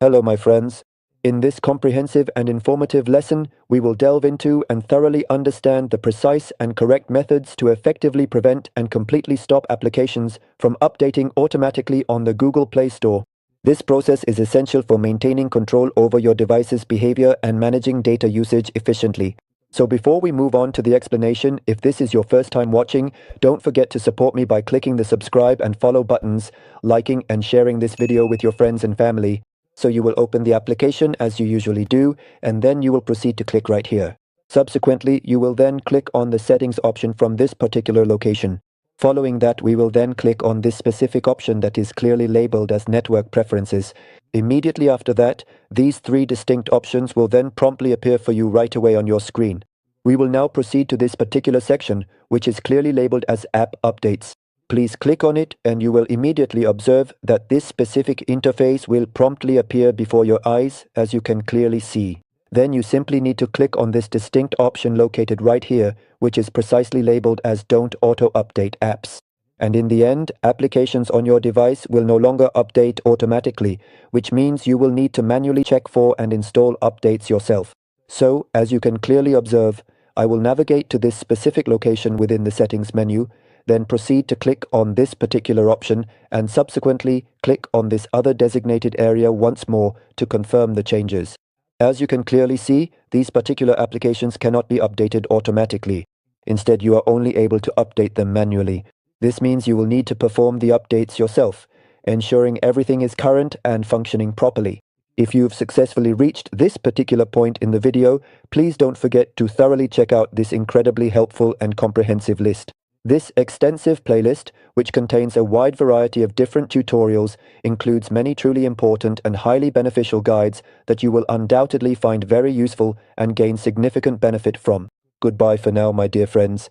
Hello, my friends. In this comprehensive and informative lesson, we will delve into and thoroughly understand the precise and correct methods to effectively prevent and completely stop applications from updating automatically on the Google Play Store. This process is essential for maintaining control over your device's behavior and managing data usage efficiently. So before we move on to the explanation, if this is your first time watching, don't forget to support me by clicking the subscribe and follow buttons, liking and sharing this video with your friends and family. So you will open the application as you usually do, and then you will proceed to click right here. Subsequently, you will then click on the settings option from this particular location. Following that, we will then click on this specific option that is clearly labeled as network preferences. Immediately after that, these three distinct options will then promptly appear for you right away on your screen. We will now proceed to this particular section, which is clearly labeled as App Updates. Please click on it and you will immediately observe that this specific interface will promptly appear before your eyes, as you can clearly see. Then you simply need to click on this distinct option located right here, which is precisely labeled as Don't Auto-Update Apps. And in the end, applications on your device will no longer update automatically, which means you will need to manually check for and install updates yourself. So, as you can clearly observe, I will navigate to this specific location within the settings menu, then proceed to click on this particular option and subsequently click on this other designated area once more to confirm the changes. As you can clearly see, these particular applications cannot be updated automatically. Instead, you are only able to update them manually. This means you will need to perform the updates yourself, ensuring everything is current and functioning properly. If you've successfully reached this particular point in the video, please don't forget to thoroughly check out this incredibly helpful and comprehensive list. This extensive playlist, which contains a wide variety of different tutorials, includes many truly important and highly beneficial guides that you will undoubtedly find very useful and gain significant benefit from. Goodbye for now, my dear friends.